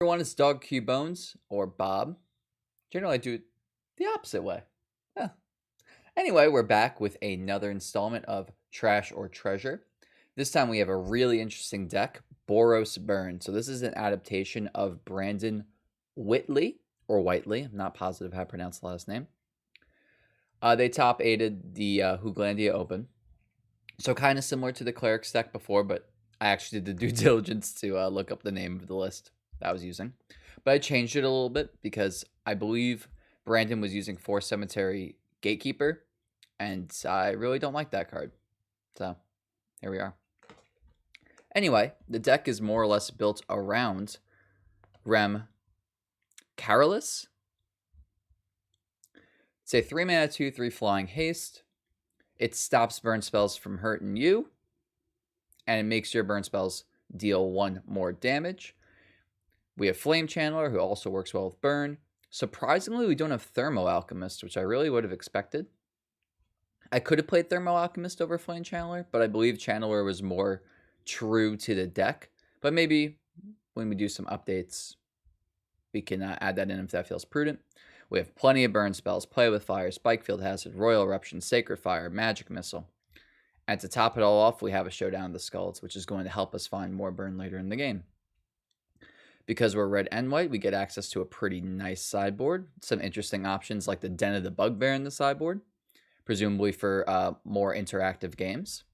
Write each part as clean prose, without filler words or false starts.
Everyone, it's DoggertQBones or Bob. Generally, I do it the opposite way. Yeah. Anyway, we're back with another installment of Trash or Treasure. This time we have a really interesting deck, Boros Burn. So this is an adaptation of Brandon Whitley, or Whiteley. I'm not positive how to pronounce the last name. They top aided the Hooglandia Open. So kind of similar to the Cleric's deck before, but I actually did the due diligence to look up the name of the list that I was using. But I changed it a little bit because I believe Brandon was using Forest Cemetery Gatekeeper, and I really don't like that card. So here we are. Anyway, the deck is more or less built around Rem Carolus. It's a 3-mana 2/3 flying haste. It stops burn spells from hurting you, and it makes your burn spells deal 1 more damage. We have Flame Channeler, who also works well with burn. Surprisingly, we don't have Thermo Alchemist, which I really would have expected. I could have played Thermo Alchemist over Flame Channeler, but I believe Channeler was more true to the deck. But maybe when we do some updates, we can add that in if that feels prudent. We have plenty of burn spells, Play with Fire, Spikefield Hazard, Royal Eruption, Sacred Fire, Magic Missile. And to top it all off, we have a Showdown of the Skulls, which is going to help us find more burn later in the game. Because we're red and white, we get access to a pretty nice sideboard. Some interesting options like the Den of the Bugbear in the sideboard, presumably for more interactive games.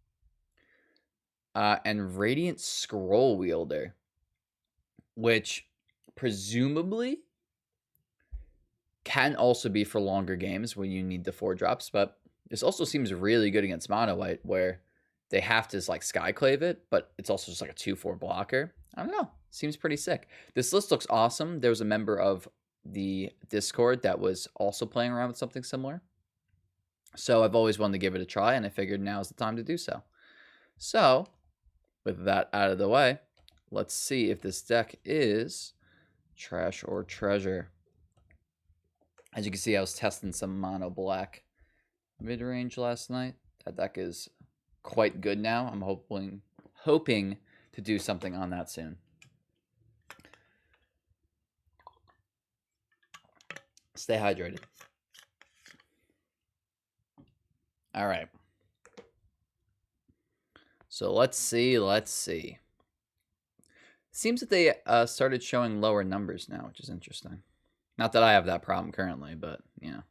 And Radiant Scroll Wielder, which presumably can also be for longer games when you need the 4-drops, but this also seems really good against mono white, where they have to like Skyclave it, but it's also just like a 2/4 blocker. I don't know. Seems pretty sick. This list looks awesome. There was a member of the Discord that was also playing around with something similar. So I've always wanted to give it a try, and I figured now's the time to do so. So, with that out of the way, let's see if this deck is trash or treasure. As you can see, I was testing some mono black mid-range last night. That deck is quite good now. I'm hoping to do something on that soon. Stay hydrated. All right. So let's see. Seems that they started showing lower numbers now, which is interesting. Not that I have that problem currently, but, you know.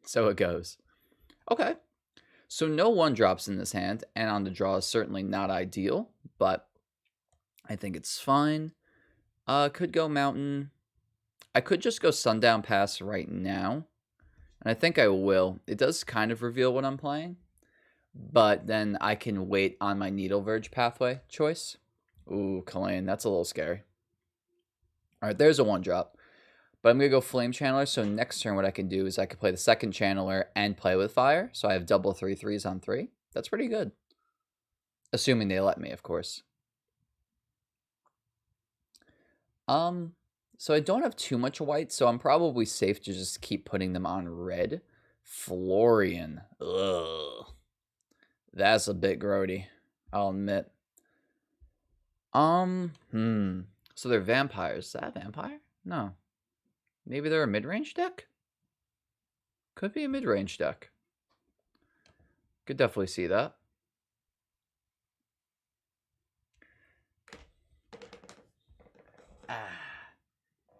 So it goes. Okay. So no 1-drops in this hand, and on the draw is certainly not ideal, but I think it's fine. Could go Mountain. I could just go Sundown Pass right now, and I think I will. It does kind of reveal what I'm playing, but then I can wait on my Needle Verge pathway choice. Ooh, Kalane, that's a little scary. All right, there's a 1-drop. But I'm going to go Flame Channeler, so next turn what I can do is I can play the second Channeler and Play with Fire, so I have double 3/3s on 3. That's pretty good. Assuming they let me, of course. So I don't have too much white, so I'm probably safe to just keep putting them on red. Florian. Ugh. That's a bit grody, I'll admit. So they're vampires. Is that a vampire? No. Maybe they're a mid-range deck? Could be a mid-range deck. Could definitely see that.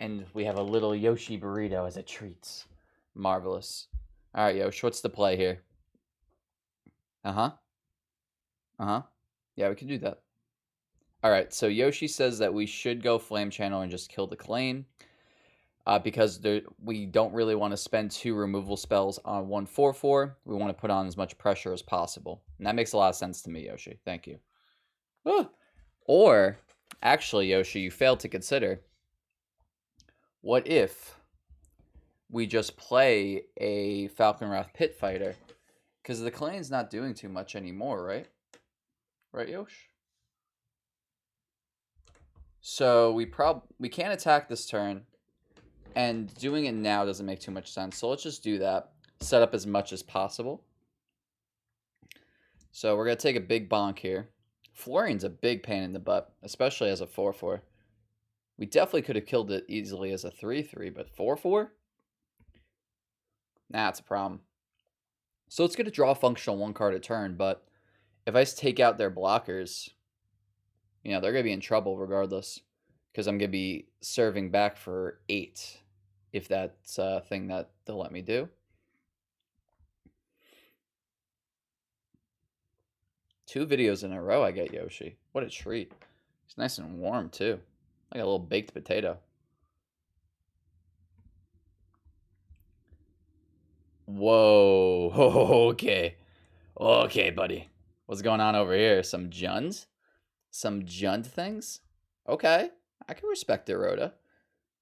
And we have a little Yoshi burrito as a treat. Marvelous. All right, Yoshi, what's the play here? Uh-huh. Yeah, we can do that. All right, so Yoshi says that we should go Flame Channel and just kill the Kalane. Because we don't really want to spend 2 removal spells on 1 4/4. We want to put on as much pressure as possible. And that makes a lot of sense to me, Yoshi. Thank you. Or, actually, Yoshi, you failed to consider, what if we just play a Falconwrath Pit Fighter? Because the Kalane's not doing too much anymore, right? Right, Yosh? So we can't attack this turn. And doing it now doesn't make too much sense. So let's just do that. Set up as much as possible. So we're going to take a big bonk here. Florian's a big pain in the butt, especially as a 4/4. We definitely could have killed it easily as a 3-3, but 4-4? Nah, it's a problem. So it's going to draw a functional 1 card a turn, but if I take out their blockers, you know, they're going to be in trouble regardless. Because I'm going to be serving back for 8, if that's a thing that they'll let me do. 2 videos in a row I get Yoshi. What a treat. It's nice and warm, too. Like a little baked potato. Whoa. Okay. Okay, buddy. What's going on over here? Some Juns? Some Jund things? Okay. I can respect it, Rhoda.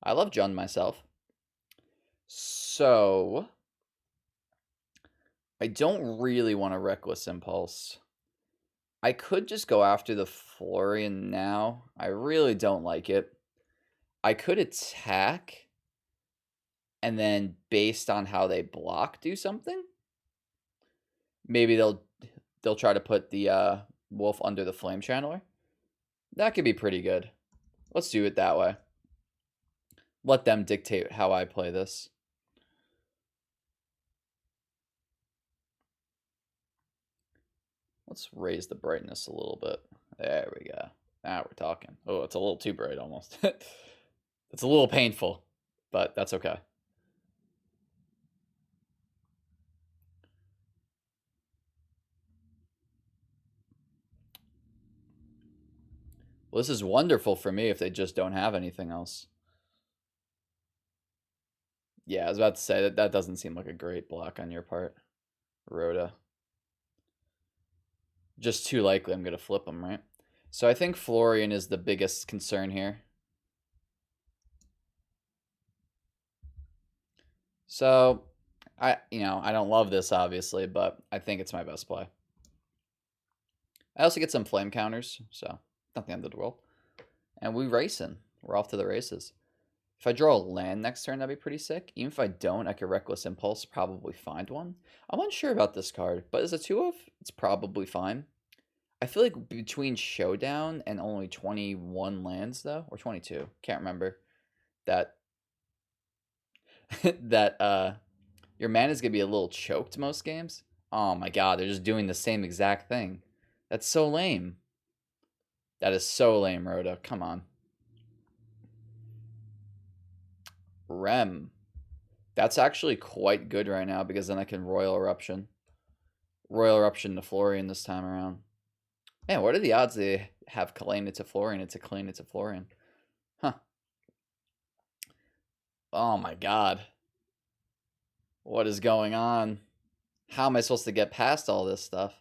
I love Jund myself. So, I don't really want a Reckless Impulse. I could just go after the Florian now. I really don't like it. I could attack, and then based on how they block, do something. Maybe they'll try to put the wolf under the Flame Channeler. That could be pretty good. Let's do it that way. Let them dictate how I play this. Let's raise the brightness a little bit. There we go. Now we're talking. Oh, it's a little too bright almost. It's a little painful, but that's okay. Well, this is wonderful for me if they just don't have anything else. Yeah, I was about to say that doesn't seem like a great block on your part, Rhoda. Just too likely I'm going to flip them, right? So I think Florian is the biggest concern here. So, I don't love this, obviously, but I think it's my best play. I also get some flame counters, so not the end of the world. And we racing. We're off to the races. If I draw a land next turn, that'd be pretty sick. Even if I don't, I could Reckless Impulse, probably find one. I'm unsure about this card, but as a 2-of, it's probably fine. I feel like between Showdown and only 21 lands, though, or 22, can't remember, that that your mana's gonna be a little choked most games. Oh my god, they're just doing the same exact thing. That's so lame. That is so lame, Rhoda. Come on. Rem. That's actually quite good right now because then I can Royal Eruption. Royal Eruption to Florian this time around. Man, what are the odds they have Kalena to Florian? It's a Kalena to Florian. Huh. Oh my god. What is going on? How am I supposed to get past all this stuff?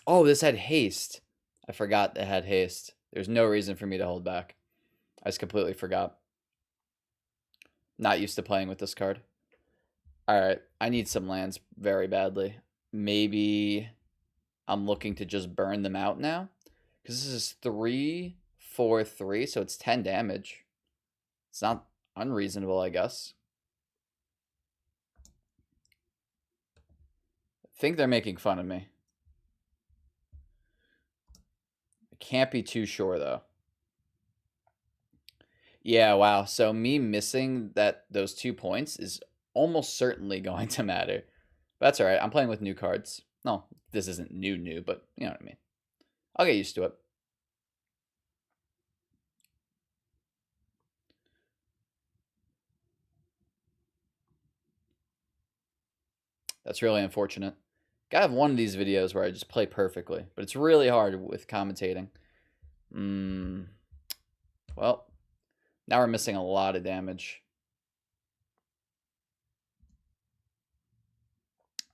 Oh, this had haste. I forgot it had haste. There's no reason for me to hold back. I just completely forgot. Not used to playing with this card. Alright, I need some lands very badly. Maybe I'm looking to just burn them out now. Because this is 3, 4, 3, so it's 10 damage. It's not unreasonable, I guess. I think they're making fun of me. I can't be too sure, though. Yeah, wow. So me missing those 2 points is almost certainly going to matter. But that's all right. I'm playing with new cards. No, this isn't new, but you know what I mean. I'll get used to it. That's really unfortunate. Gotta have one of these videos where I just play perfectly, but it's really hard with commentating. Well, now we're missing a lot of damage.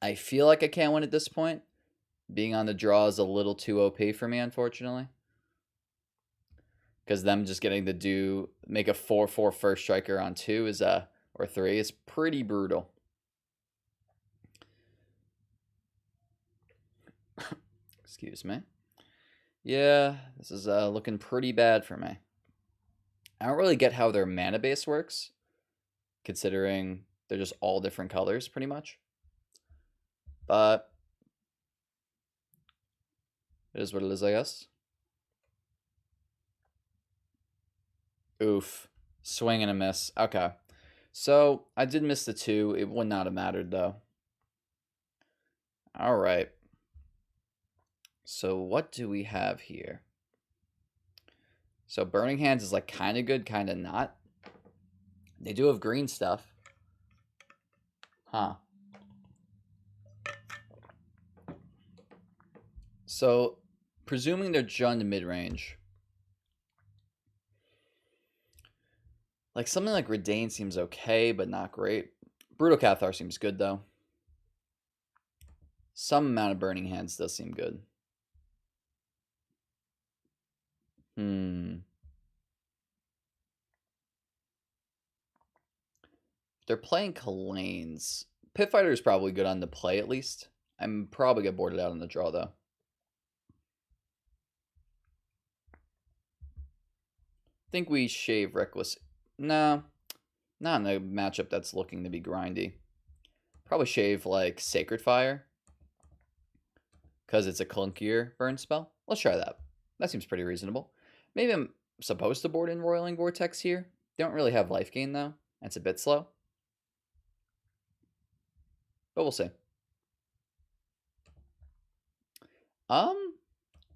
I feel like I can't win at this point. Being on the draw is a little too OP for me, unfortunately. Because them just getting to make a 4/4 first striker on 2 is or 3 is pretty brutal. Excuse me. Yeah, this is looking pretty bad for me. I don't really get how their mana base works, considering they're just all different colors, pretty much. But it is what it is, I guess. Oof. Swing and a miss. Okay. So, I did miss the 2. It would not have mattered, though. All right. So, what do we have here? So, Burning Hands is like kind of good, kind of not. They do have green stuff. Huh. So, presuming they're Jund mid-range. Like, something like Redain seems okay, but not great. Brutal Cathar seems good, though. Some amount of Burning Hands does seem good. They're playing Kalanes. Pit Fighter is probably good on the play, at least. I'm probably get boarded out on the draw, though. Think we shave Reckless. No, not in a matchup that's looking to be grindy. Probably shave, like, Sacred Fire. Because it's a clunkier burn spell. Let's try that. That seems pretty reasonable. Maybe I'm supposed to board in Roiling Vortex here. They don't really have life gain, though. It's a bit slow. But we'll see.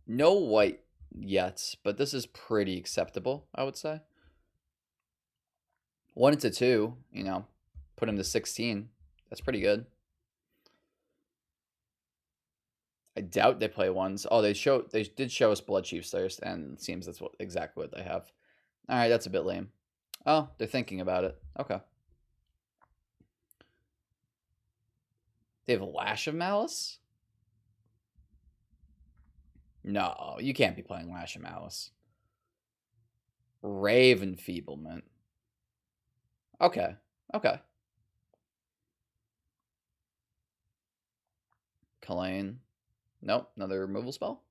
No white yet, but this is pretty acceptable, I would say. 1 into 2, you know, put him to 16. That's pretty good. I doubt they play ones. Oh, they did show us Blood Chief's Thirst, and it seems that's exactly what they have. All right, that's a bit lame. Oh, they're thinking about it. Okay. They have a Lash of Malice? No, you can't be playing Lash of Malice. Rave Enfeeblement. Okay. Okay. Kalane. Nope, another removal spell.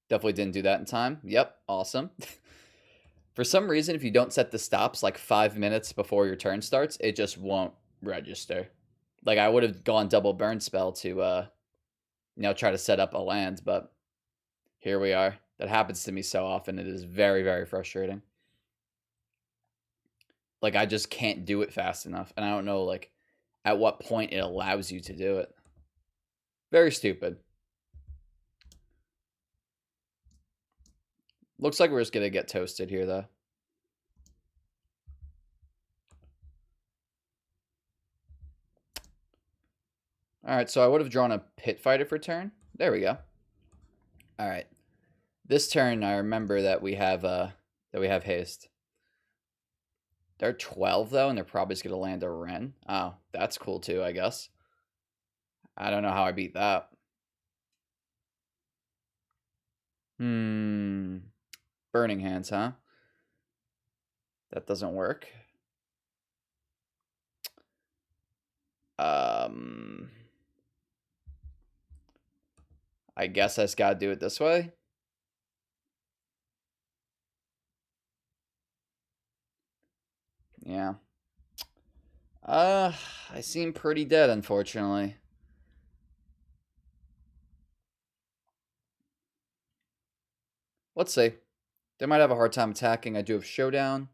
Definitely didn't do that in time. Yep, awesome. For some reason, if you don't set the stops like 5 minutes before your turn starts, it just won't register. Like, I would have gone double burn spell to, try to set up a land, but here we are. That happens to me so often. It is very, very frustrating. Like, I just can't do it fast enough, and I don't know, like, at what point it allows you to do it. Very stupid. Looks like we're just going to get toasted here, though. All right, so I would have drawn a Pit Fighter for turn. There we go. All right. This turn, I remember that we have haste. They're 12, though, and they're probably just going to land a Wren. Oh, that's cool, too, I guess. I don't know how I beat that. Burning Hands, huh? That doesn't work. I guess I just gotta do it this way. Yeah. I seem pretty dead, unfortunately. Let's see. They might have a hard time attacking. I do have Showdown.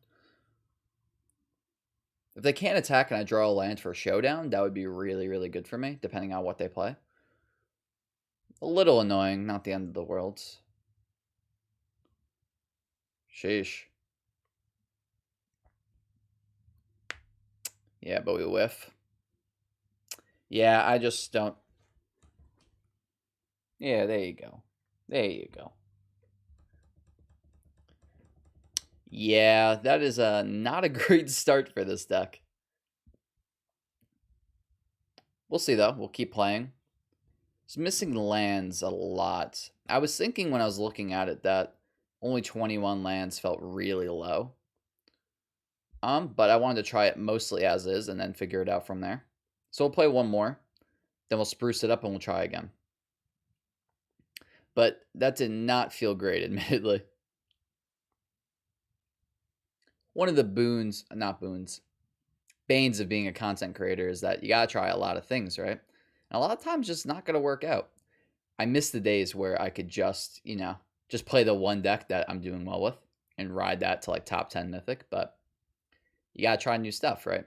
If they can't attack and I draw a land for Showdown, that would be really, really good for me, depending on what they play. A little annoying, not the end of the world. Sheesh. Yeah, but we whiff. Yeah, I just don't. Yeah, there you go. There you go. Yeah, that is not a great start for this deck. We'll see, though. We'll keep playing. It's missing lands a lot. I was thinking when I was looking at it that only 21 lands felt really low. But I wanted to try it mostly as is and then figure it out from there. So we'll play one more. Then we'll spruce it up and we'll try again. But that did not feel great, admittedly. One of the banes of being a content creator is that you gotta try a lot of things, right? And a lot of times just not gonna work out. I miss the days where I could just, just play the one deck that I'm doing well with and ride that to like top 10 Mythic. But you gotta try new stuff, right?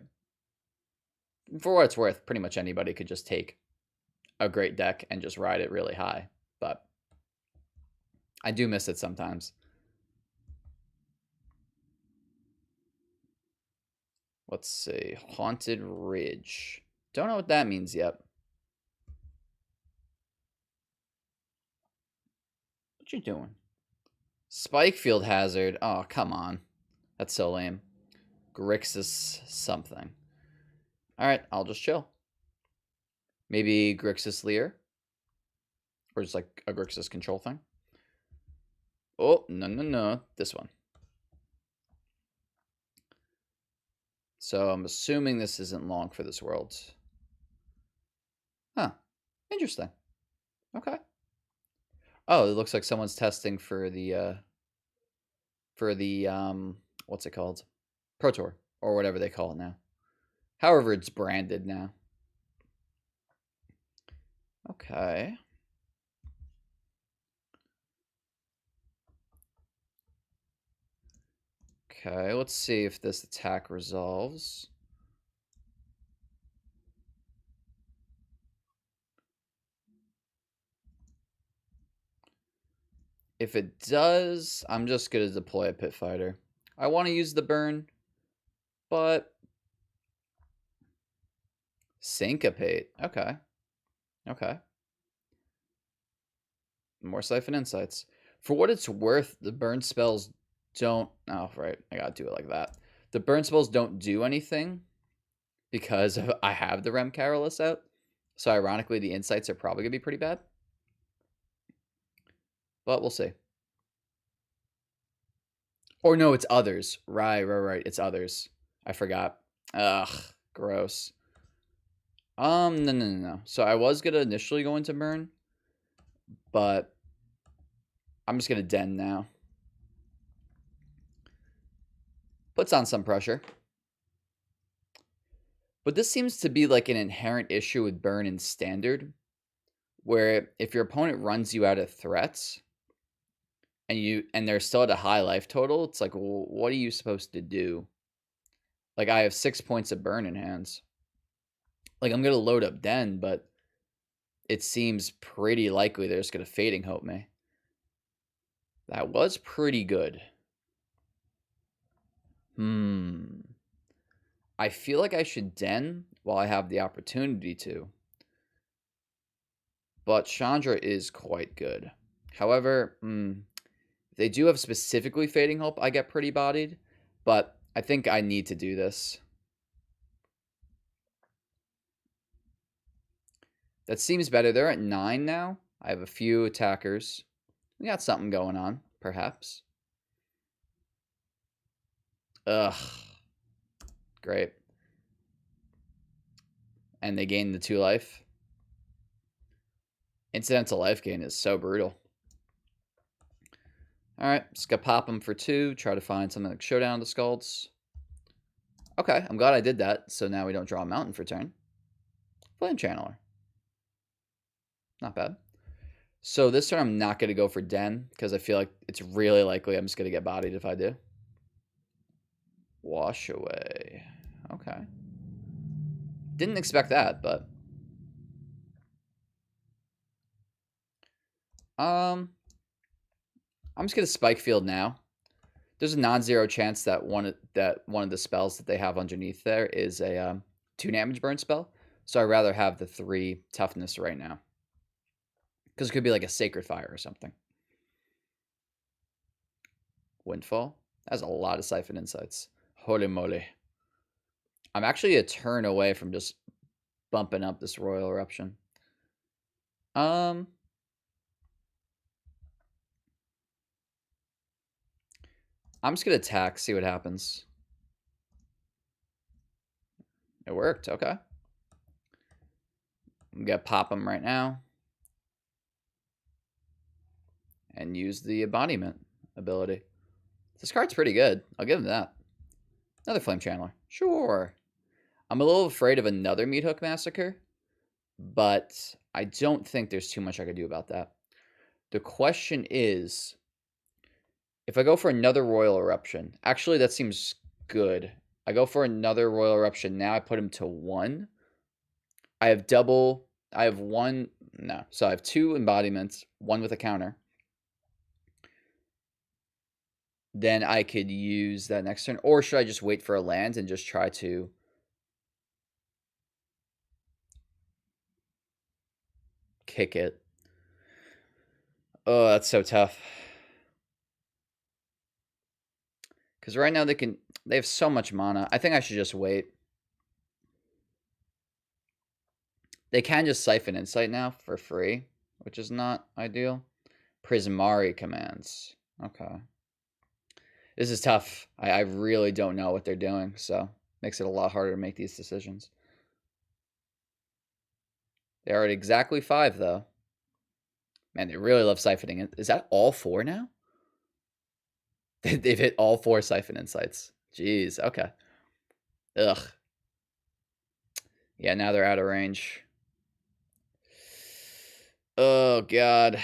For what it's worth, pretty much anybody could just take a great deck and just ride it really high. But I do miss it sometimes. Let's see. Haunted Ridge. Don't know what that means yet. What you doing? Spike Field Hazard. Oh, come on. That's so lame. Grixis something. Alright, I'll just chill. Maybe Grixis Leer? Or just like a Grixis control thing? Oh, no. This one. So I'm assuming this isn't long for this world. Huh. Interesting. Okay. Oh, it looks like someone's testing for the what's it called? Pro Tour, or whatever they call it now. However it's branded now. Okay. Okay, let's see if this attack resolves. If it does, I'm just going to deploy a Pit Fighter. I want to use the burn, but Syncopate. Okay. Okay. More Siphon Insights. For what it's worth, the burn spells don't... Oh, right. I got to do it like that. The burn spells don't do anything because I have the Rem Carolus out. So ironically, the insights are probably going to be pretty bad. But we'll see. Or no, it's others. Right. It's others. I forgot. Ugh, gross. No. So I was going to initially go into burn, but I'm just going to den now. Puts on some pressure. But this seems to be like an inherent issue with burn in standard, where if your opponent runs you out of threats and they're still at a high life total, it's like, well, what are you supposed to do? Like, I have 6 points of burn in hands. Like, I'm going to load up Den, but it seems pretty likely they're just going to Fading Hope me. That was pretty good. I feel like I should Den while I have the opportunity to. But Chandra is quite good. However, they do have specifically Fading Hope, I get pretty bodied. But I think I need to do this. That seems better. They're at 9 now. I have a few attackers. We got something going on, perhaps. Ugh. Great. And they gain the 2 life. Incidental life gain is so brutal. Alright, just gonna pop them for 2. Try to find something like Showdown of the Skulls. Okay, I'm glad I did that. So now we don't draw a mountain for turn. Flame Channeler. Not bad. So this turn I'm not going to go for Den, because I feel like it's really likely I'm just going to get bodied if I do. Wash Away. Okay. Didn't expect that, but... I'm just going to Spike Field now. There's a non-zero chance that one of the spells that they have underneath there is a 2 damage burn spell. So I'd rather have the 3 toughness right now. Because it could be like a Sacred Fire or something. Windfall. That's a lot of Siphon Insights. Holy moly. I'm actually a turn away from just bumping up this Royal Eruption. I'm just going to attack, see what happens. It worked. Okay. I'm going to pop him right now. And use the Embodiment ability. This card's pretty good. I'll give him that. Another Flame Channeler. Sure. I'm a little afraid of another Meat Hook Massacre, but I don't think there's too much I could do about that. The question is, If I go for another Royal Eruption, actually that seems good. I go for another Royal Eruption. Now I put him to 1. I have double. I have 1. No. So I have 2 embodiments, 1 with a counter. Then I could use that next turn. Or should I just wait for a land and just try to kick it? Oh, that's so tough. Because right now they have so much mana. I think I should just wait. They can just Siphon Insight now for free, which is not ideal. Prismari commands. Okay. This is tough. I really don't know what they're doing, so makes it a lot harder to make these decisions. They are at exactly 5, though. Man, they really love siphoning it. Is that all 4 now? They've hit all 4 Siphon Insights. Jeez, okay. Ugh. Yeah, now they're out of range. Oh, God.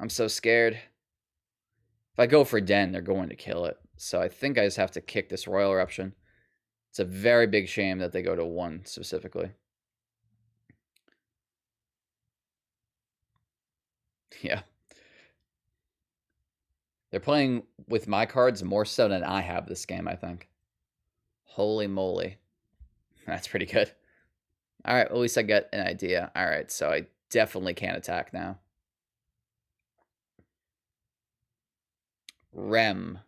I'm so scared. If I go for Den, they're going to kill it. So I think I just have to kick this Royal Eruption. It's a very big shame that they go to 1 specifically. Yeah. They're playing with my cards more so than I have this game, I think. Holy moly. That's pretty good. All right, at least I get an idea. All right, so I definitely can't attack now. Rem.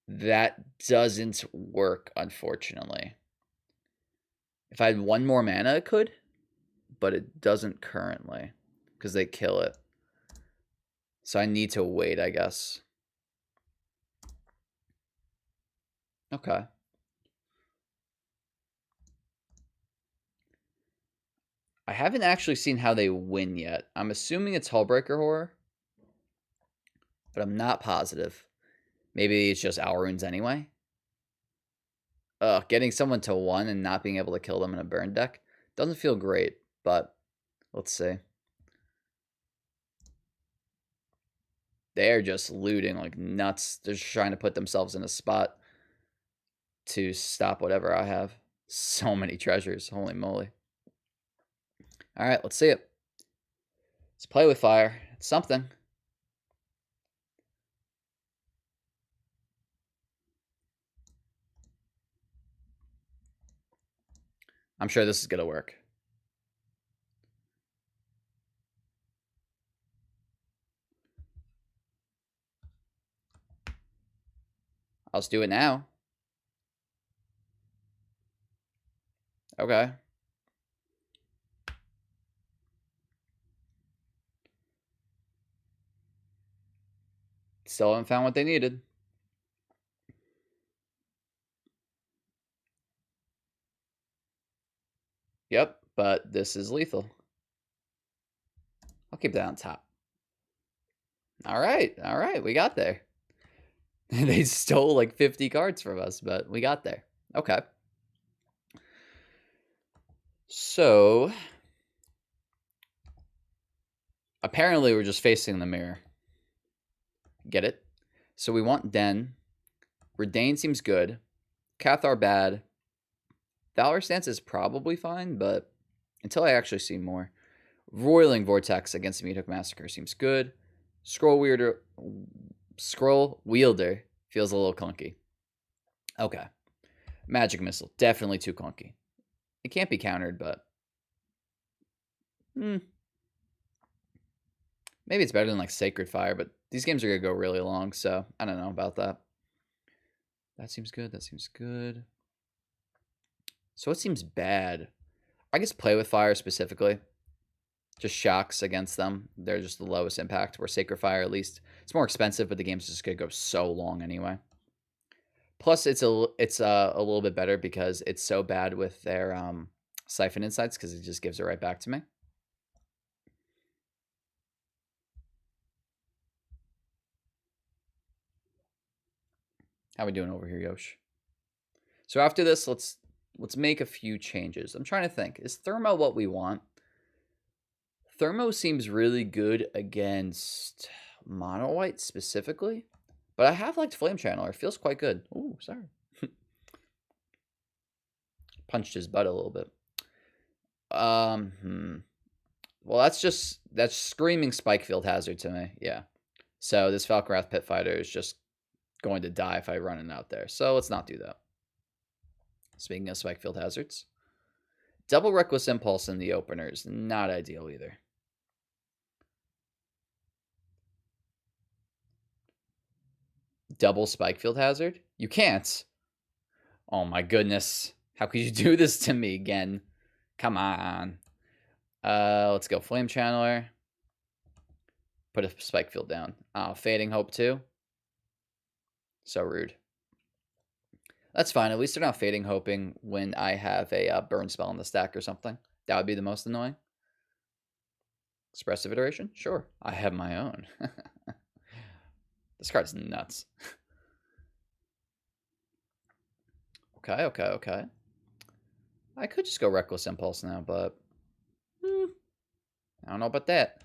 That doesn't work, unfortunately. If I had 1 more mana, it could, but it doesn't currently because they kill it. So I need to wait, I guess. Okay. I haven't actually seen how they win yet. I'm assuming it's Hullbreaker Horror, but I'm not positive. Maybe it's just Alrunes anyway. Getting someone to 1 and not being able to kill them in a burn deck doesn't feel great, but let's see. They're just looting like nuts. They're just trying to put themselves in a spot to stop whatever I have. So many treasures. Holy moly. All right, let's see it. Let's play with fire. It's something. I'm sure this is going to work. I'll just do it now. Okay. Still haven't found what they needed. Yep, but this is lethal. I'll keep that on top. All right, we got there. They stole like 50 cards from us, but we got there. Okay. So, apparently we're just facing the mirror. Get it? So we want Den. Redain seems good. Cathar bad. Valor Stance is probably fine, but until I actually see more. Roiling Vortex against the Meathook Massacre seems good. Scroll Wielder feels a little clunky. Okay. Magic Missile, definitely too clunky. It can't be countered, but maybe it's better than like Sacred Fire, but these games are going to go really long, so I don't know about that. That seems good. That seems good. So what seems bad? I guess Play with Fire specifically. Just shocks against them. They're just the lowest impact. Where Sacred Fire, at least, it's more expensive, but the game's just going to go so long anyway. Plus, it's a little bit better because it's so bad with their Siphon Insights because it just gives it right back to me. How we doing over here, Yosh? So after this, let's make a few changes. I'm trying to think. Is Thermo what we want? Thermo seems really good against... mono white specifically, but I have liked Flame Channeler. It feels quite good. Ooh, sorry. Punched his butt a little bit. Well, that's screaming Spikefield Hazard to me. Yeah. So this Falconwrath Pit Fighter is just going to die if I run it out there. So let's not do that. Speaking of Spikefield Hazards, double Reckless Impulse in the openers, not ideal either. Double Spikefield Hazard? You can't. Oh my goodness. How could you do this to me again? Come on. Let's go Flame Channeler. Put a Spikefield down. Fading Hope too. So rude. That's fine. At least they're not Fading Hoping when I have a burn spell in the stack or something. That would be the most annoying. Expressive Iteration? Sure. I have my own. This card's nuts. Okay. I could just go Reckless Impulse now, but I don't know about that.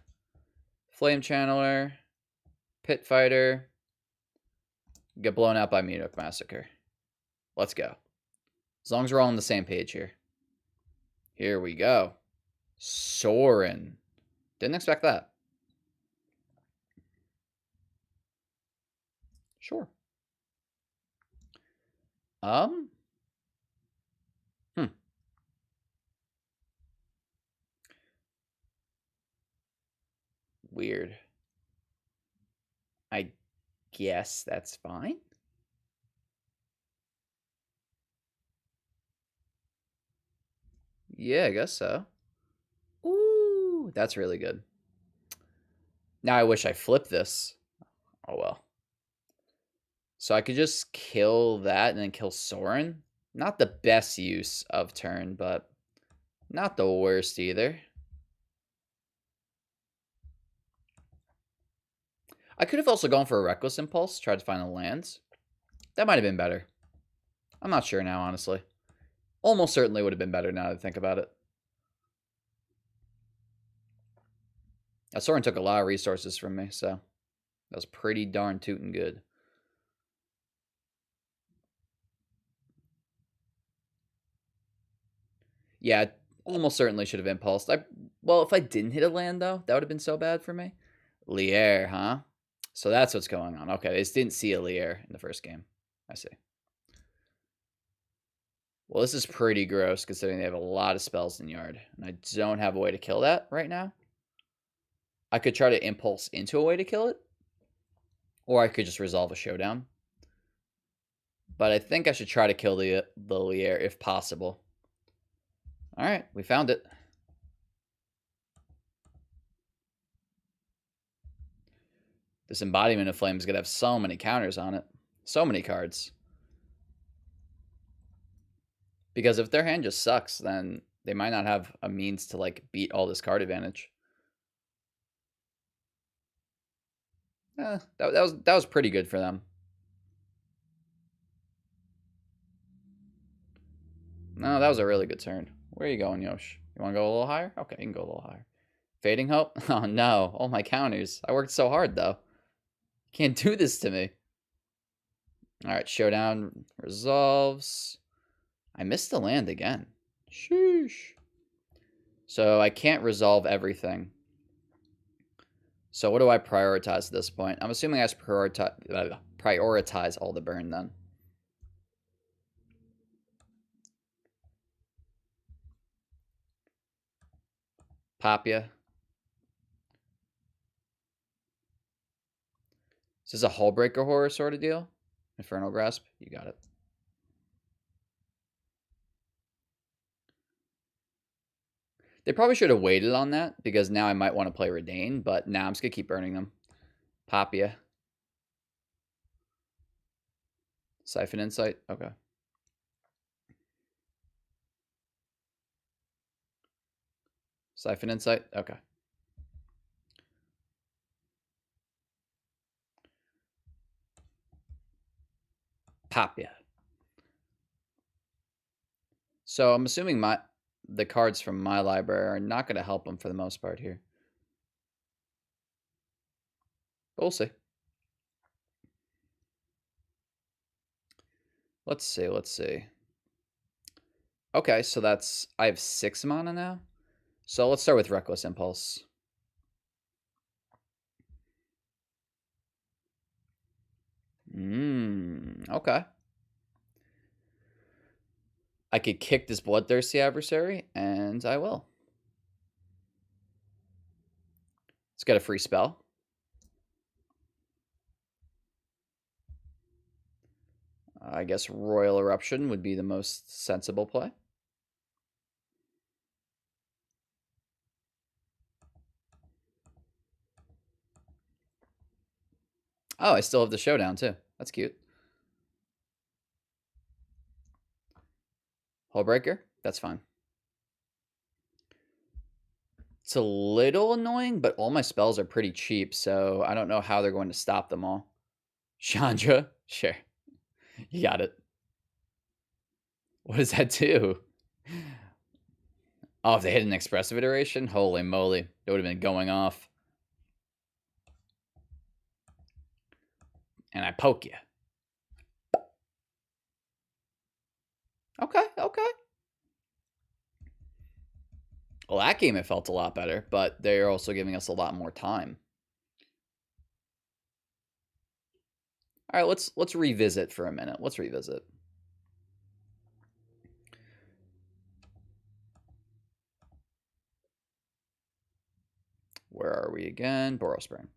Flame Channeler, Pit Fighter, get blown out by Meathook Massacre. Let's go. As long as we're all on the same page here. Here we go. Sorin. Didn't expect that. Sure. Weird. I guess that's fine. Yeah, I guess so. Ooh, that's really good. Now I wish I flipped this. Oh well. So I could just kill that and then kill Sorin. Not the best use of turn, but not the worst either. I could have also gone for a Reckless Impulse, tried to find the lands. That might have been better. I'm not sure now, honestly. Almost certainly would have been better now that I think about it. Sorin took a lot of resources from me, so that was pretty darn tootin' good. Yeah, almost certainly should have impulsed. Well, if I didn't hit a land, though, that would have been so bad for me. Lier, huh? So that's what's going on. Okay, they just didn't see a Lier in the first game. I see. Well, this is pretty gross, considering they have a lot of spells in yard. And I don't have a way to kill that right now. I could try to impulse into a way to kill it. Or I could just resolve a showdown. But I think I should try to kill the Lier if possible. Alright, we found it. This Embodiment of Flame is going to have so many counters on it. So many cards. Because if their hand just sucks, then they might not have a means to, like, beat all this card advantage. That was pretty good for them. No, that was a really good turn. Where are you going, Yosh? You want to go a little higher? Okay, you can go a little higher. Fading Hope? Oh, no. All my counters. I worked so hard, though. You can't do this to me. All right, Showdown resolves. I missed the land again. Sheesh. So I can't resolve everything. So what do I prioritize at this point? I'm assuming I have to prioritize all the burn then. Papia. Is this a Hullbreaker Horror sort of deal? Infernal Grasp? You got it. They probably should have waited on that, because now I might want to play Redain, but now I'm just going to keep burning them. Papia. Siphon Insight? Okay. Siphon Insight? Okay. Papia. So I'm assuming the cards from my library are not going to help them for the most part here. But we'll see. Let's see, let's see. Okay, so that's... I have 6 mana now. So let's start with Reckless Impulse. Okay. I could kick this Bloodthirsty adversary, and I will. Let's get a free spell. I guess Royal Eruption would be the most sensible play. Oh, I still have the Showdown, too. That's cute. Hullbreaker? That's fine. It's a little annoying, but all my spells are pretty cheap, so I don't know how they're going to stop them all. Chandra? Sure. You got it. What does that do? Oh, if they hit an expressive iteration? Holy moly. It would have been going off. And I poke you. Okay, okay. Well, that game it felt a lot better, but they're also giving us a lot more time. All right, let's revisit for a minute. Let's revisit. Where are we again? Boros Burn.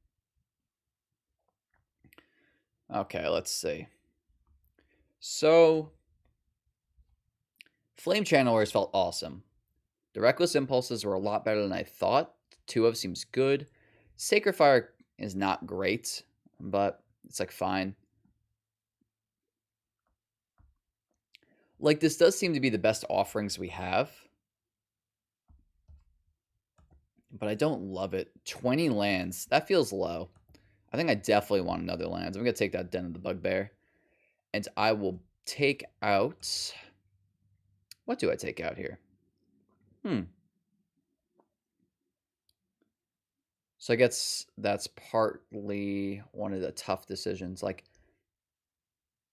Okay, let's see. So, Flame Channelers felt awesome. The Reckless Impulses were a lot better than I thought. 2 of seems good. Sacred Fire is not great, but it's like fine. Like, this does seem to be the best offerings we have. But I don't love it. 20 lands. That feels low. I think I definitely want another lands. I'm going to take that Den of the Bugbear. And I will take out... What do I take out here? So I guess that's partly one of the tough decisions. Like,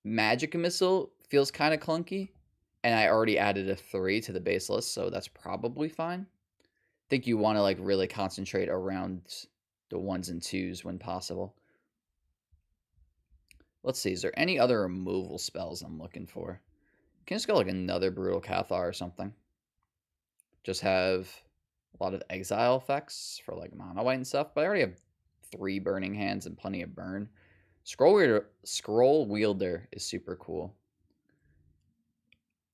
Magic Missile feels kind of clunky. And I already added a 3 to the base list, so that's probably fine. I think you want to like really concentrate around the 1s and 2s when possible. Let's see, is there any other removal spells I'm looking for? Can I just go like another Brutal Cathar or something? Just have a lot of exile effects for like mana white and stuff, but I already have 3 Burning Hands and plenty of burn. Scroll Wielder is super cool.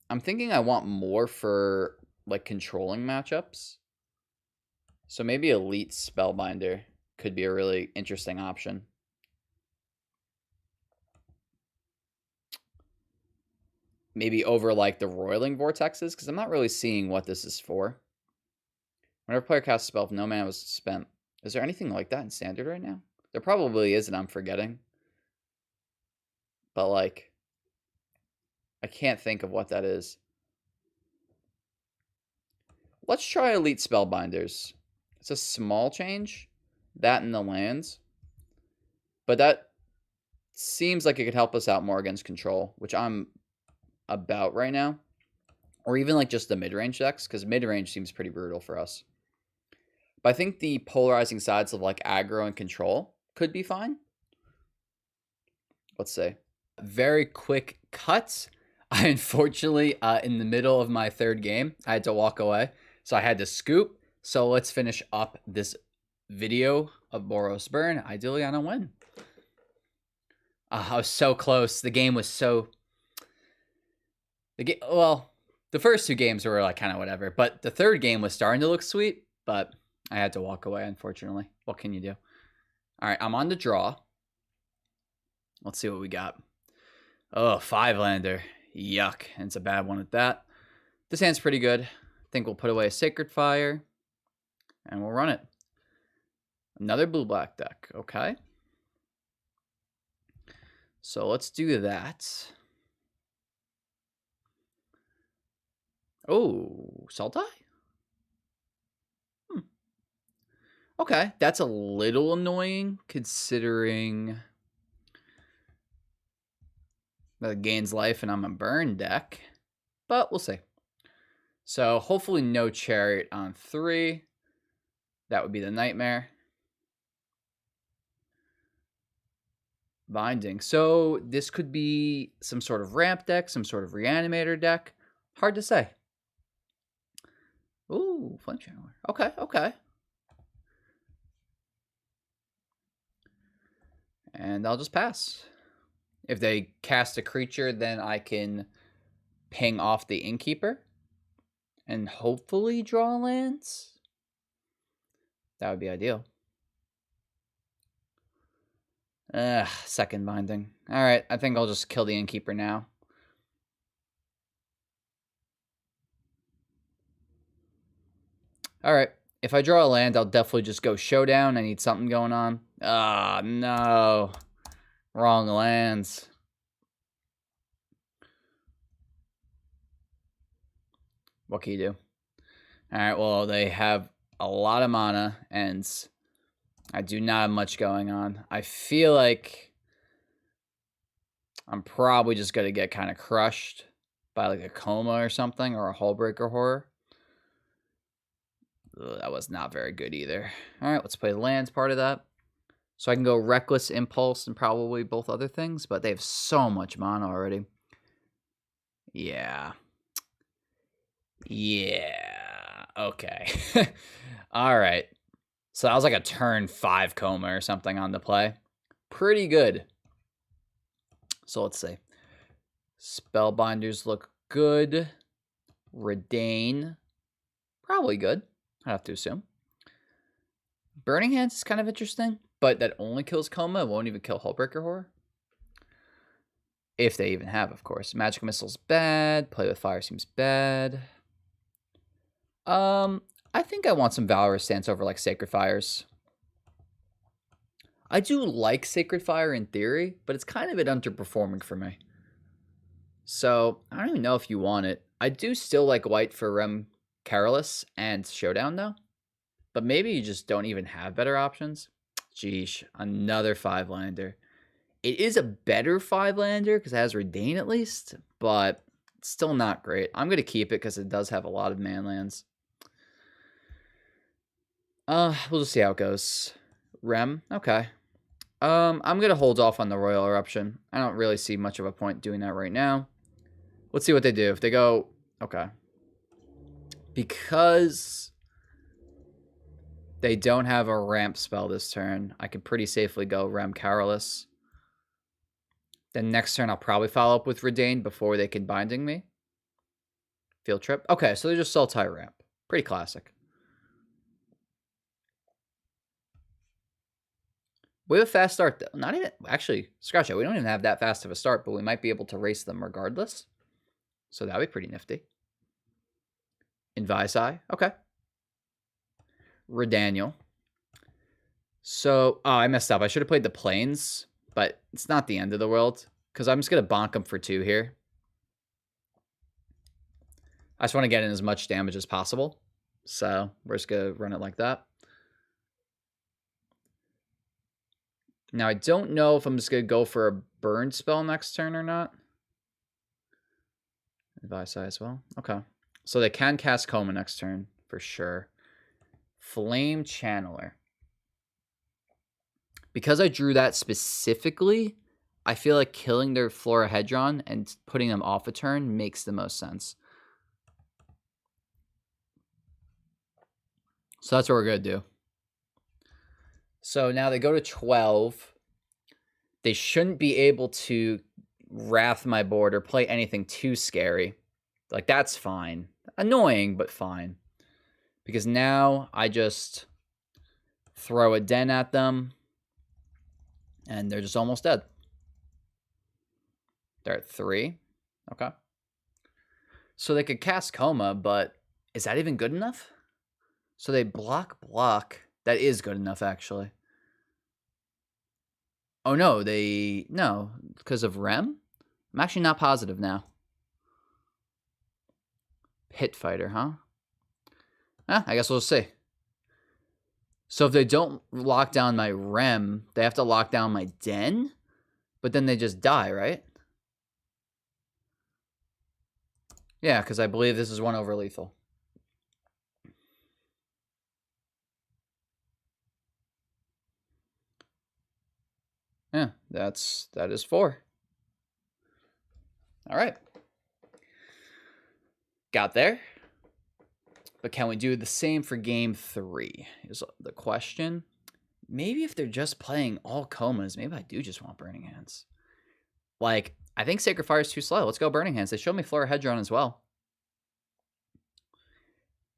I'm thinking I want more for like controlling matchups. So maybe Elite Spellbinder could be a really interesting option. Maybe over like the Roiling Vortexes, because I'm not really seeing what this is for. Whenever a player casts a spell, if no mana was spent. Is there anything like that in Standard right now? There probably is, and I'm forgetting. But like, I can't think of what that is. Let's try Elite Spellbinders. It's a small change. That and the lands. But that seems like it could help us out more against control, which I'm about right now. Or even like just the mid-range decks, because mid-range seems pretty brutal for us. But I think the polarizing sides of like aggro and control could be fine. Let's see. Very quick cuts. I unfortunately, in the middle of my 3rd game, I had to walk away. So I had to scoop. So let's finish up this video of Boros Burn. Ideally on a win. I was so close. The game was so... Well, the first 2 games were like kind of whatever. But the 3rd game was starting to look sweet. But I had to walk away, unfortunately. What can you do? All right, I'm on the draw. Let's see what we got. Oh, 5-lander. Yuck. And it's a bad one at that. This hand's pretty good. I think we'll put away a Sacred Fire. And we'll run it. Another blue-black deck. Okay. So let's do that. Oh, Sultai? Okay, that's a little annoying considering that it gains life and I'm a burn deck. But we'll see. So hopefully no Chariot on 3. That would be the nightmare. Binding. So this could be some sort of ramp deck, some sort of reanimator deck. Hard to say. Ooh, Flame Channeler. Okay, okay. And I'll just pass. If they cast a creature, then I can ping off the Innkeeper and hopefully draw lands. That would be ideal. Second binding. All right, I think I'll just kill the Innkeeper now. All right, if I draw a land, I'll definitely just go Showdown. I need something going on. Ah, no. Wrong lands. What can you do? All right, well, they have a lot of mana, and I do not have much going on. I feel like I'm probably just going to get kind of crushed by like a Coma or something, or a Hullbreaker Horror. Ugh, that was not very good either. All right, let's play the lands part of that. So I can go Reckless, Impulse, and probably both other things, but they have so much mana already. Yeah. Yeah. Okay. All right. So that was like a turn 5 Coma or something on the play. Pretty good. So let's see. Spellbinders look good. Redain. Probably good. I have to assume. Burning Hands is kind of interesting, but that only kills Coma. It won't even kill Hullbreaker Horror. If they even have, of course. Magic Missile's bad. Play with Fire seems bad. I think I want some Valorous Stance over like Sacred Fires. I do like Sacred Fire in theory, but it's kind of been underperforming for me. So I don't even know if you want it. I do still like white for Rem Careless and Showdown though. But maybe you just don't even have better options. Jeesh, another 5-lander. It is a better 5-lander because it has Redain at least, but it's still not great. I'm going to keep it because it does have a lot of man lands. We'll just see how it goes. Rem, okay. I'm going to hold off on the Royal Eruption. I don't really see much of a point doing that right now. Let's see what they do. If they go, okay. Because they don't have a ramp spell this turn, I could pretty safely go Rem Careless. Then next turn, I'll probably follow up with Redain before they can Binding me. Field Trip. Okay, so they just Sultai Ramp. Pretty classic. We have a fast start, though. Not even... Actually, scratch it. We don't even have that fast of a start, but we might be able to race them regardless. So that would be pretty nifty. Invisai. Okay. Redaniel. So... Oh, I messed up. I should have played the Plains, but it's not the end of the world, because I'm just going to bonk them for 2 here. I just want to get in as much damage as possible. So we're just going to run it like that. Now, I don't know if I'm just going to go for a burn spell next turn or not. Advice as well. Okay. So they can cast Coma next turn for sure. Flame Channeler. Because I drew that specifically, I feel like killing their Florahedron and putting them off a turn makes the most sense. So that's what we're going to do. So now they go to 12. They shouldn't be able to Wrath my board or play anything too scary. Like, that's fine. Annoying, but fine. Because now I just throw a Den at them, and they're just almost dead. They're at 3. Okay. So they could cast Coma, but is that even good enough? So they block. That is good enough, actually. Oh, no, no, because of Rem? I'm actually not positive now. Pit Fighter, huh? I guess we'll see. So if they don't lock down my Rem, they have to lock down my Den? But then they just die, right? Yeah, because I believe this is 1 over lethal. Yeah, that is 4. All right. Got there. But can we do the same for game 3 is the question. Maybe if they're just playing all comas, maybe I do just want Burning Hands. Like, I think Sacred Fire is too slow. Let's go Burning Hands. They showed me Flora Hedron as well.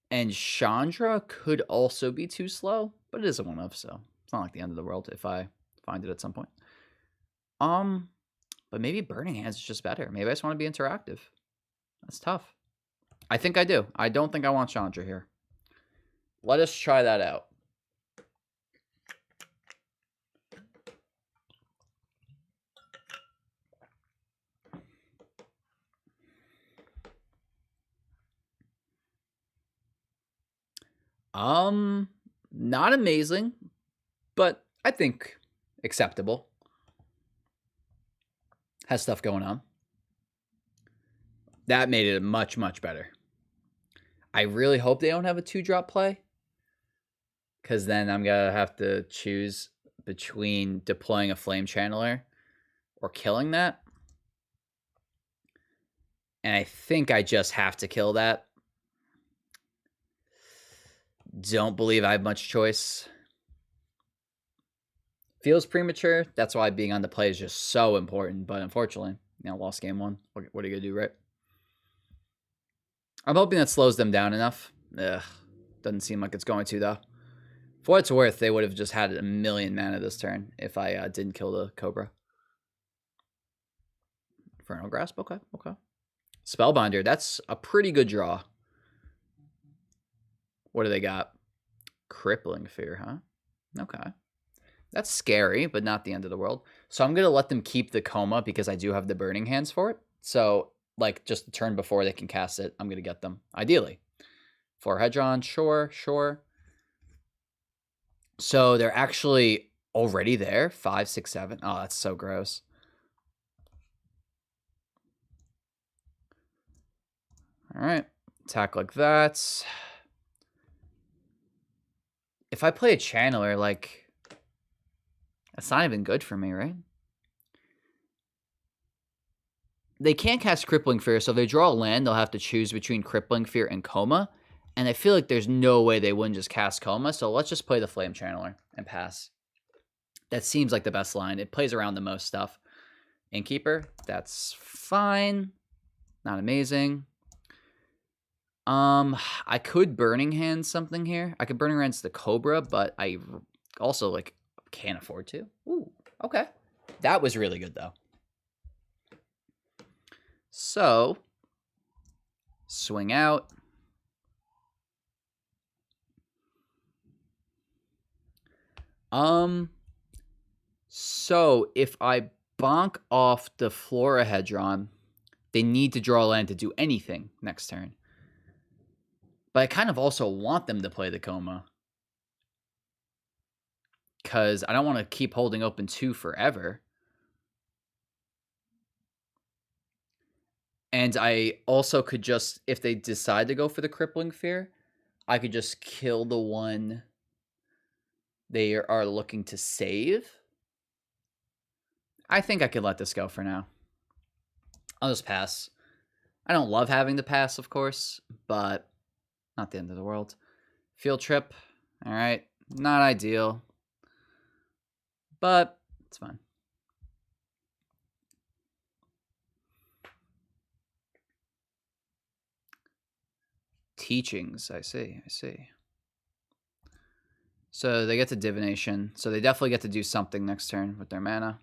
And Chandra could also be too slow, but it is a 1-of, so it's not like the end of the world if I find it at some point. But maybe Burning Hands is just better. Maybe I just want to be interactive. That's tough. I think I do. I don't think I want Chandra here. Let us try that out. Not amazing, but I think acceptable. Has stuff going on. That made it much, much better. I really hope they don't have a 2-drop play, because then I'm going to have to choose between deploying a Flame Channeler or killing that. And I think I just have to kill that. Don't believe I have much choice. Feels premature. That's why being on the play is just so important. But unfortunately, lost game 1. What are you going to do, right? I'm hoping that slows them down enough. Ugh, doesn't seem like it's going to, though. For what it's worth, they would have just had 1,000,000 mana this turn if I didn't kill the Cobra. Infernal Grasp, okay. Spellbinder, that's a pretty good draw. What do they got? Crippling Fear, huh? Okay. That's scary, but not the end of the world. So I'm going to let them keep the Coma because I do have the Burning Hands for it. So, like, just the turn before they can cast it, I'm going to get them, ideally. For Hedron, sure. So they're actually already there? 5, 6, 7. Oh, that's so gross. All right. Attack like that. If I play a Channeler, like, that's not even good for me, right? They can't cast Crippling Fear, so if they draw a land, they'll have to choose between Crippling Fear and Coma. And I feel like there's no way they wouldn't just cast Coma, so let's just play the Flame Channeler and pass. That seems like the best line. It plays around the most stuff. Innkeeper, that's fine. Not amazing. I could Burning Hand something here. I could Burning Hands the Cobra, but I also, like, can't afford to. Ooh, okay. That was really good, though. So, swing out. So if I bonk off the Flora Hedron, they need to draw a land to do anything next turn. But I kind of also want them to play the Coma, because I don't want to keep holding open 2 forever. And I also could just, if they decide to go for the Crippling Fear, I could just kill the one they are looking to save. I think I could let this go for now. I'll just pass. I don't love having to pass, of course, but not the end of the world. Field Trip. All right. Not ideal, but it's fine. Teachings. I see. So they get to Divination. So they definitely get to do something next turn with their mana.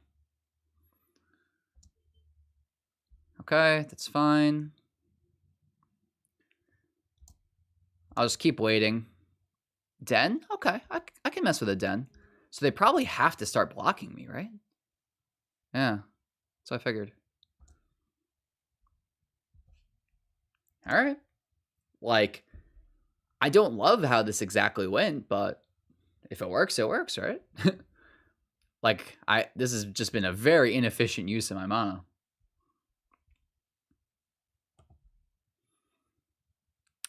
Okay, that's fine. I'll just keep waiting. Den? Okay, I can mess with a Den. So they probably have to start blocking me, right? Yeah, so I figured. All right. Like, I don't love how this exactly went, but If it works, it works, right? Like, this has just been a very inefficient use of my mana.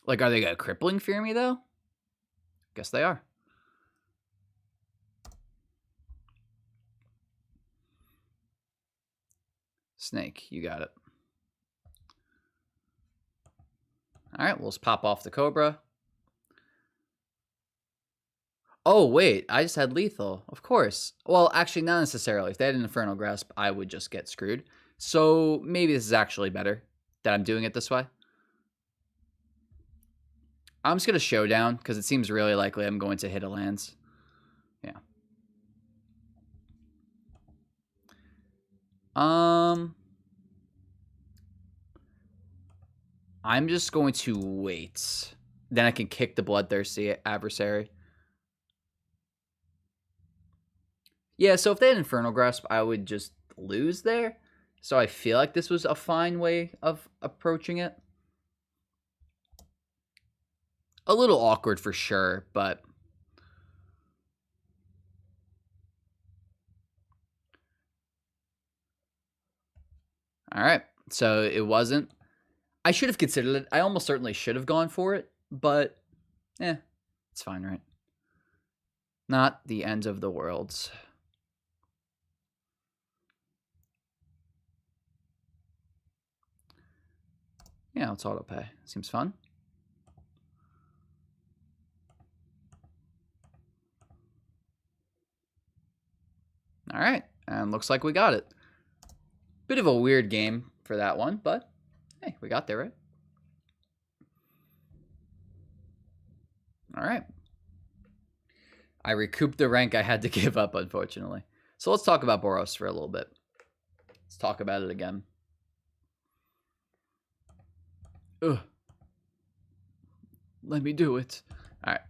Like, are they gonna Crippling Fear me, though? Guess they are. Snake, you got it. All right, we'll just pop off the Cobra. Oh, wait, I just had lethal. Of course. Well, actually, not necessarily. If they had an Infernal Grasp, I would just get screwed. So maybe this is actually better that I'm doing it this way. I'm just going to Showdown because it seems really likely I'm going to hit a lands. Yeah. I'm just going to wait. Then I can kick the Bloodthirsty adversary. Yeah, so if they had Infernal Grasp, I would just lose there. So I feel like this was a fine way of approaching it. A little awkward for sure, but... All right, so it wasn't. I should have considered it. I almost certainly should have gone for it, but it's fine, right? Not the end of the world. Yeah, let's auto pay. Seems fun. All right, and looks like we got it. Bit of a weird game for that one, but hey, we got there, right? All right. I recouped the rank I had to give up, unfortunately. So let's talk about Boros for a little bit. Let's talk about it again. Ugh. Let me do it. All right,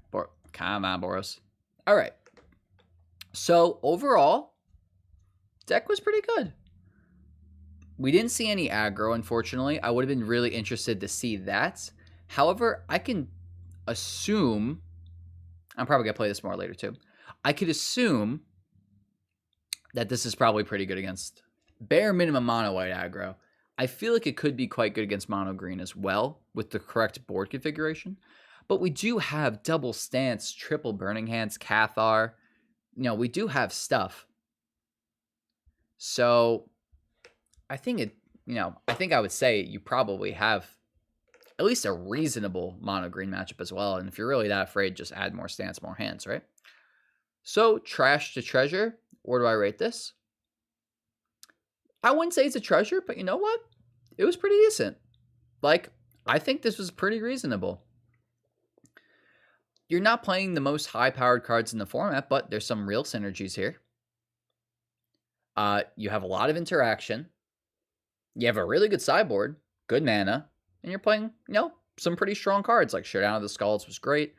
come on, Boros. All right. So overall, deck was pretty good. We didn't see any aggro, unfortunately. I would have been really interested to see that. However, I can assume... I'm probably going to play this more later, too. I could assume that this is probably pretty good against bare minimum mono white aggro. I feel like it could be quite good against mono green as well with the correct board configuration. But we do have double stance, triple Burning Hands, Cathar. You know, we do have stuff. So I think I would say you probably have at least a reasonable mono green matchup as well. And if you're really that afraid, just add more stance, more hands, right? So trash to treasure. Where do I rate this? I wouldn't say it's a treasure, but you know what? It was pretty decent. Like, I think this was pretty reasonable. You're not playing the most high-powered cards in the format, but there's some real synergies here. You have a lot of interaction. You have a really good sideboard, good mana, and you're playing, some pretty strong cards, like Showdown of the Skulls was great.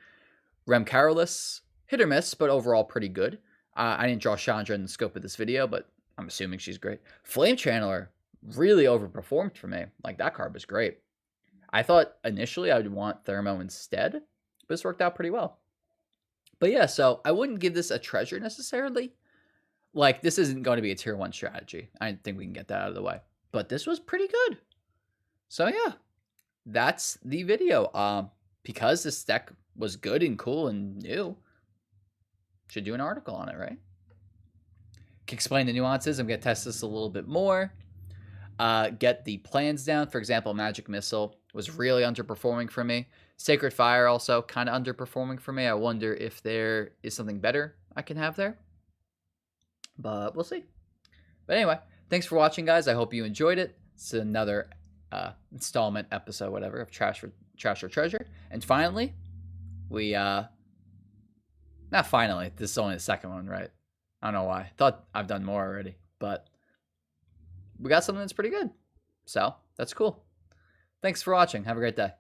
Rem Carolus, hit or miss, but overall pretty good. I didn't draw Chandra in the scope of this video, but I'm assuming she's great. Flame Channeler really overperformed for me. Like, that card was great. I thought initially I would want Thermo instead, but this worked out pretty well. But yeah, so I wouldn't give this a treasure necessarily. Like, this isn't going to be a tier 1 strategy. I think we can get that out of the way. But this was pretty good. So yeah, that's the video. Because this deck was good and cool and new, should do an article on it, right? Can explain the nuances. I'm going to test this a little bit more. Get the plans down. For example, Magic Missile was really underperforming for me. Sacred Fire also kind of underperforming for me. I wonder if there is something better I can have there. But we'll see. But anyway, thanks for watching, guys. I hope you enjoyed it. It's another installment episode, whatever, of Trash or Treasure. And finally, we... not finally. This is only the second one, right? I don't know why. I thought I've done more already. But we got something that's pretty good. So, that's cool. Thanks for watching. Have a great day.